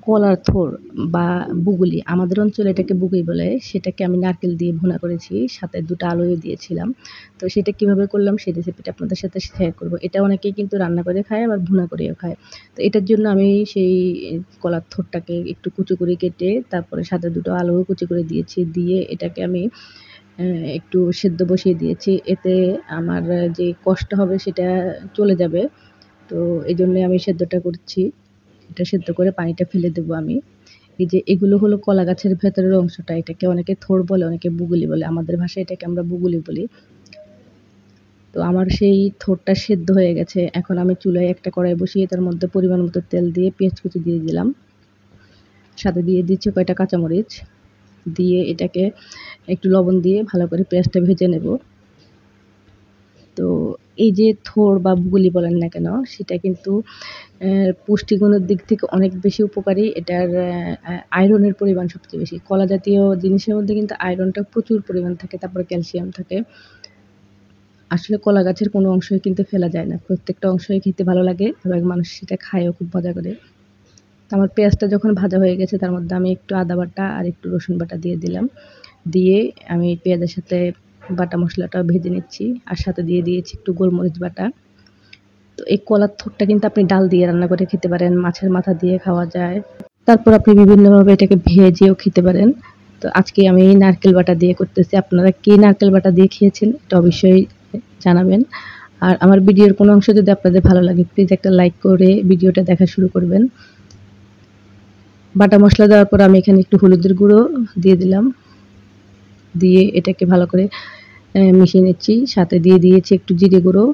কলার থোড় বা বুগুলি, আমাদের অঞ্চলে এটাকে বুগুই বলে, সেটাকে আমি নারকেল দিয়ে ভুনা করেছি, সাথে ২ টা আলুও দিয়েছিলাম। তো সেটা কিভাবে করলাম সেই রেসিপিটা আপনাদের সাথে শেয়ার করব। এটা অনেকেই কিন্তু রান্না করে খায়, আবার ভুনা করেও খায়। তো এটার জন্য আমি সেই কলার থোড়টাকে একটু কুচি করে কেটে তারপরে সাথে ২ টো আলুও কুচি করে দিয়েছি। দিয়ে এটাকে আমি একটু সেদ্ধ বসিয়ে দিয়েছি। এতে আমার যে কষ্ট হবে সেটা চলে যাবে। তো এজন্যই আমি সেদ্ধটা করছি। এটা সেদ্ধ করে পানিটা ফেলে দেবো আমি। এই যে এগুলো হলো কলা গাছের ভেতরের অংশটা। এটাকে অনেকে থোড় বলে, অনেকে বুগুলি বলে। আমাদের ভাষায় এটাকে আমরা বুগুলি বলি। তো আমার সেই থোড়টা সেদ্ধ হয়ে গেছে। এখন আমি চুলায় একটা কড়াই বসিয়ে তার মধ্যে পরিমাণ মতো তেল দিয়ে পেঁয়াজ কুচি দিয়ে দিলাম। সাথে দিয়ে দিচ্ছি কয়টা কাঁচামরিচ। দিয়ে এটাকে একটু লবণ দিয়ে ভালো করে পেঁয়াজটা ভেজে নেব। তো এই যে থোড় বা বুগুলি বলেন না কেন, সেটা কিন্তু পুষ্টিগুণের দিক থেকে অনেক বেশি উপকারী। এটার আয়রনের পরিমাণ সবচেয়ে বেশি। কলা জাতীয় জিনিসের মধ্যে কিন্তু আয়রনটা প্রচুর পরিমাণ থাকে, তারপরে ক্যালসিয়াম থাকে। আসলে কলা গাছের কোনো অংশই কিন্তু ফেলা যায় না। প্রত্যেকটা অংশই খেতে ভালো লাগে এবং মানুষ সেটা খায়ও খুব মজা করে। তো আমার পেঁয়াজটা যখন ভাজা হয়ে গেছে তার মধ্যে আমি একটু আদা বাটা আর একটু রসুন বাটা দিয়ে দিলাম। দিয়ে আমি পেঁয়াজের সাথে বাটা মসলাটাও ভেজে নিচ্ছি, আর সাথে দিয়ে দিয়েছি একটু গোলমরিচ বাটা। তো এই কলার থোড়টা কিন্তু আপনি ডাল দিয়ে রান্না করে খেতে পারেন, মাছের মাথা দিয়ে খাওয়া যায়। তারপর আপনি বিভিন্নভাবে এটাকে ভেজেও খেতে পারেন। তো আজকে আমি নারকেল বাটা দিয়ে করতেছি। আপনারা কে নারকেল বাটা দিয়ে খেয়েছেন এটা অবশ্যই জানাবেন। আর আমার ভিডিওর কোনো অংশ যদি আপনাদের ভালো লাগে প্লিজ একটা লাইক করে ভিডিওটা দেখা শুরু করবেন। বাটা মসলা দেওয়ার পর আমি এখানে একটু হলুদের গুঁড়ো দিয়ে দিলাম। দিয়ে এটাকে ভালো করে মিশিয়ে নিচ্ছি। সাথে দিয়ে দিয়েছি একটু জিরে গুঁড়ো।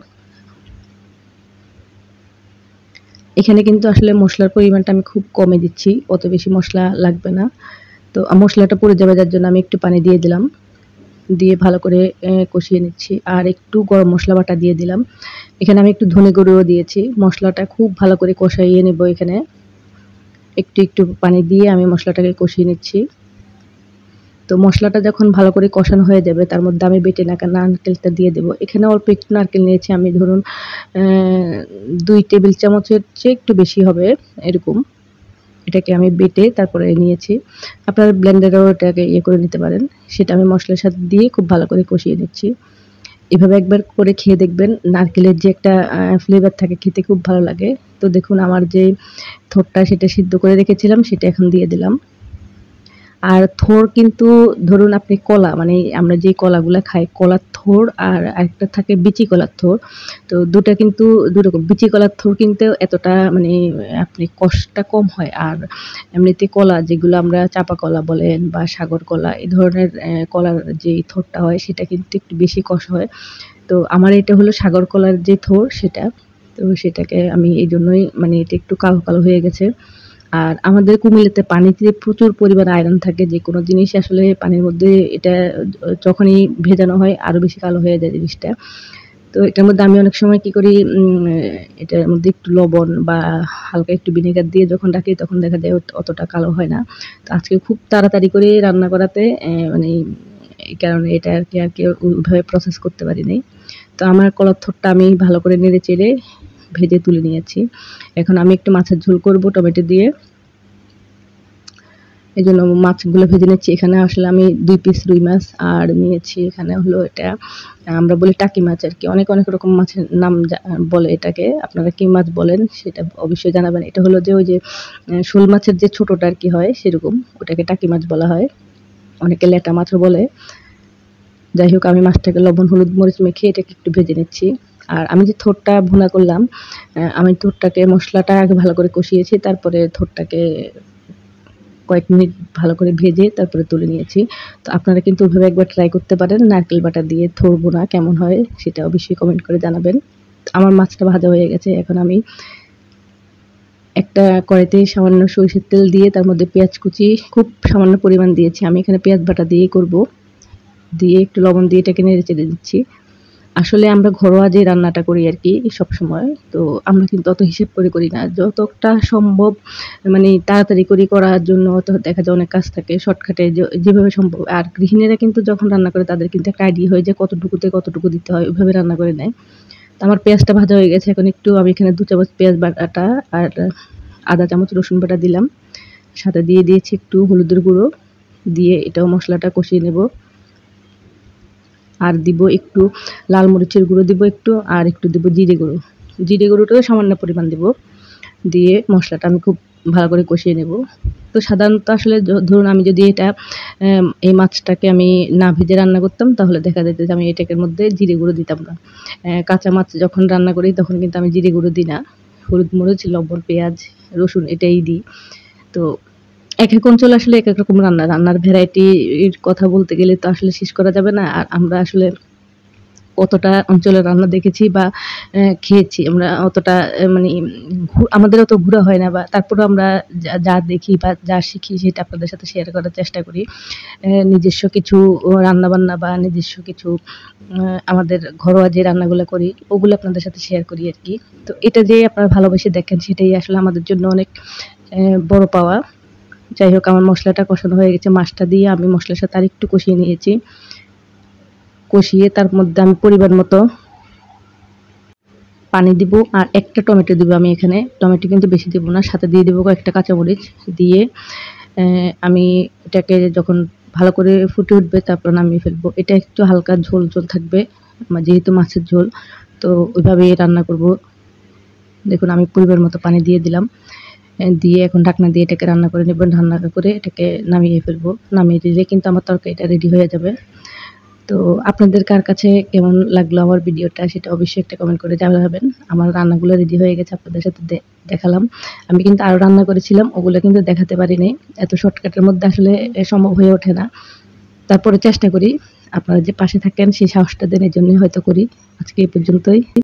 এখানে কিন্তু আসলে মশলার পরিমাণটা আমি খুব কমে দিচ্ছি, অত বেশি মশলা লাগবে না। তো মশলাটা পুড়ে যাবে যার জন্য আমি একটু পানি দিয়ে দিলাম। দিয়ে ভালো করে কষিয়ে নিচ্ছি। আর একটু গরম মশলা বাটা দিয়ে দিলাম। এখানে আমি একটু ধনে গুঁড়োও দিয়েছি। মশলাটা খুব ভালো করে কষাইয়ে নেব এখানে। একটু পানি দিয়ে আমি মশলাটাকে কষিয়ে নিচ্ছি। তো মশলাটা যখন ভালো করে কষানো হয়ে যাবে তার মধ্যে আমি বেটে রাখা নারকেলটা দিয়ে দেবো। এখানে অল্প একটু নারকেল নিয়েছি আমি, ধরুন ২ টেবিল চামচের চেয়ে একটু বেশি হবে এরকম। এটাকে আমি বেটে তারপরে নিয়েছি। আপনারা ব্লেন্ডারেও এটাকে করে নিতে পারেন। সেটা আমি মসলার সাথে দিয়ে খুব ভালো করে কষিয়ে নিচ্ছি। এভাবে একবার করে খেয়ে দেখবেন, নারকেলের যে একটা ফ্লেভার থাকে খেতে খুব ভালো লাগে। তো দেখুন আমার যে থোড়টা সেটা সিদ্ধ করে রেখেছিলাম সেটা এখন দিয়ে দিলাম। আর থোড় কিন্তু ধরুন আপনি কলা, মানে আমরা যে কলাগুলা খাই, কলার থোড় আর আরেকটা থাকে বিচি কলার থোড়। তো ২ টা কিন্তু ২ রকম। বিচি কলার থোড় কিন্তু এতটা মানে আপনি কষ্টটা কম হয়। আর এমনিতে কলা যেগুলো আমরা চাপা কলা বলেন বা সাগর কলা, এই ধরনের কলার যে থোড়টা হয় সেটা কিন্তু একটু বেশি কষ হয়। তো আমার এটা হলো সাগর কলার যে থোড় সেটা। তো সেটাকে আমি এইজন্যই মানে এটা একটু কালো, কালো হয়ে গেছে। আর আমাদের কুমিল্লাতে পানিতে প্রচুর পরিমাণে আয়রন থাকে। যেকোনো জিনিস আসলে পানির মধ্যে এটা যখনই ভেজানো হয় আরো বেশি কালো হয়ে যায় জিনিসটা। তো এটার মধ্যে আমি অনেক সময় কি করি, এটার মধ্যে একটু লবণ বা হালকা একটু ভিনেগার দিয়ে যখন রাখি তখন দেখা যায় অতটা কালো হয় না। তো আজকে খুব তাড়াতাড়ি করে রান্না করাতে মানে এই কারণে এটা আরকি ওইভাবে প্রসেস করতে পারি নাই। তো আমার কলার থোড়টা আমি ভালো করে নেড়ে-চেড়ে ভেজে তুলে নিয়েছি। এখন আমি একটু মাছের ঝোল করব টমেটো দিয়ে। এজন্য মাছগুলো ভেজে নিচ্ছি। এখানে আসলে আমি ২ পিস রুই মাছ আর নিয়েছি এখানে হলো এটা আমরা বলি টাকি মাছ আরকি। অনেক রকম মাছের নাম বলে এটাকে। আপনারা কি মাছ বলেন সেটা অবশ্যই জানাবেন। এটা হলো যে ওই যে শোল মাছের যে ছোটটা আরকি হয় সেরকম। ওটাকে টাকি মাছ বলা হয়। অনেকে ল্যাটা মাছও বলে। যাই হোক আমি মাছটাকে লবণ, হলুদ, মরিচ মেখে এটাকে একটু ভেজে নিচ্ছি। আর আমি যে থোড়টা ভুনা করলাম, আমি থোড়টাকে মসলাটা আগে ভালো করে কষিয়েছি। তারপরে থোড়টাকে কয়েক মিনিট ভালো করে ভেজে তারপরে তুলে নিয়েছি। তো আপনারা কিন্তু ওইভাবে একবার ট্রাই করতে পারেন। নারকেল বাটা দিয়ে থোড় ভুনা কেমন হয় সেটা অবশ্যই কমেন্ট করে জানাবেন। আমার মাছটা ভাজা হয়ে গেছে। এখন আমি একটা কড়াইতে সামান্য সরিষার তেল দিয়ে তার মধ্যে পেঁয়াজ কুচি খুব সামান্য পরিমাণ দিয়েছি। আমি এখানে পেঁয়াজ বাটা দিয়েই করব। দিয়ে একটু লবণ দিয়ে এটাকে নেড়ে-চেড়ে দিচ্ছি। আসলে আমরা ঘরোয়া যে রান্নাটা করি আরকি সবসময়, তো আমরা কিন্তু অত হিসেব করে করি না। যতটা সম্ভব মানে তাড়াতাড়ি করে করার জন্য তো দেখা যায় অনেক কাজ থাকে। শর্টকাটে যেভাবে সম্ভব। আর গৃহিণীরা কিন্তু যখন রান্না করে তাদের কিন্তু একটা আইডিয়া হয় যে কতটুকুতে কতটুকু দিতে হয়, ওইভাবে রান্না করে নেয়। তো আমার পেঁয়াজটা ভাজা হয়ে গেছে। এখন একটু আমি এখানে ২ চামচ পেঁয়াজ বাটা আর ১/২ চামচ রসুন বাটা দিলাম। সাথে দিয়ে দিয়েছি একটু হলুদের গুঁড়ো, দিয়ে এটাও মশলাটা কষিয়ে নেব। আর দিব একটু লাল মরিচের গুঁড়ো দিব একটু, আর একটু দিব জিরে গুঁড়ো। জিরে গুঁড়োটাও সামান্য পরিমাণ দিব। দিয়ে মশলাটা আমি খুব ভালো করে কষিয়ে নেব। তো সাধারণত আসলে ধরুন আমি যদি এটা এই মাছটাকে আমি না ভেজে রান্না করতাম, তাহলে দেখা যেত যে আমি এটাকের মধ্যে জিরে গুঁড়ো দিতাম না। কাঁচা মাছ যখন রান্না করি তখন কিন্তু আমি জিরে গুঁড়ো দিই না। হলুদ, মরিচ, লবণ, পেঁয়াজ, রসুন এটাই দিই। তো এক অঞ্চলে আসলে এক রকম রান্নার ভ্যারাইটির কথা বলতে গেলে তো আসলে শেষ করা যাবে না। আর আমরা আসলে কতটা অঞ্চলের রান্না দেখেছি বা খেয়েছি, আমরা অতটা মানে আমাদের অত ঘোরা হয় না, বা তারপরেও আমরা যা দেখি বা যা শিখি সেটা আপনাদের সাথে শেয়ার করার চেষ্টা করি। নিজস্ব কিছু রান্নাবান্না বা নিজস্ব কিছু আমাদের ঘরোয়া যে রান্নাগুলো করি ওগুলো আপনাদের সাথে শেয়ার করি আরকি। তো এটা যে আপনারা ভালোবেসে দেখেন সেটাই আসলে আমাদের জন্য অনেক বড় পাওয়া। যাই হোক, আমার মশলাটা কষানো হয়ে গেছে। মাছটা দিয়ে আমি মশলার সাথে আরেকটু কষিয়ে নিয়েছি। কষিয়ে তার মধ্যে আমি পরিমাণ মতো পানি দিব, আর একটা টমেটো দিব আমি এখানে। টমেটো কিন্তু বেশি দিব না, সাথে দিয়ে দেবো কয়েকটা কাঁচামরিচ। দিয়ে আমি এটাকে যখন ভালো করে ফুটে উঠবে তারপর নামিয়ে ফেলবো। এটা একটু হালকা ঝোল ঝোল থাকবে, যেহেতু মাছের ঝোল, তো ওইভাবেই রান্না করব। দেখুন আমি পরিমাণ মতো পানি দিয়ে দিলাম। দিয়ে এখন ঢাকনা দিয়ে এটাকে রান্না করে নেব। রান্না করে এটাকে নামিয়ে ফেলবো। নামিয়ে দিলে কিন্তু আমার তরকারিটা রেডি হয়ে যাবে। তো আপনাদের কার কাছে কেমন লাগলো আমার ভিডিওটা সেটা অবশ্যই একটা কমেন্ট করে জানাবেন। আমার রান্নাগুলো রেডি হয়ে গেছে, আপনাদের সাথে দেখালাম। আমি কিন্তু আরও রান্না করেছিলাম, ওগুলো কিন্তু দেখাতে পারিনি। এত শর্টকাটের মধ্যে আসলে সম্ভব হয়ে ওঠে না। তারপরে চেষ্টা করি। আপনারা যে পাশে থাকেন সেই সাহসটা দেন, এজন্যই হয়তো করি। আজকে এই পর্যন্তই।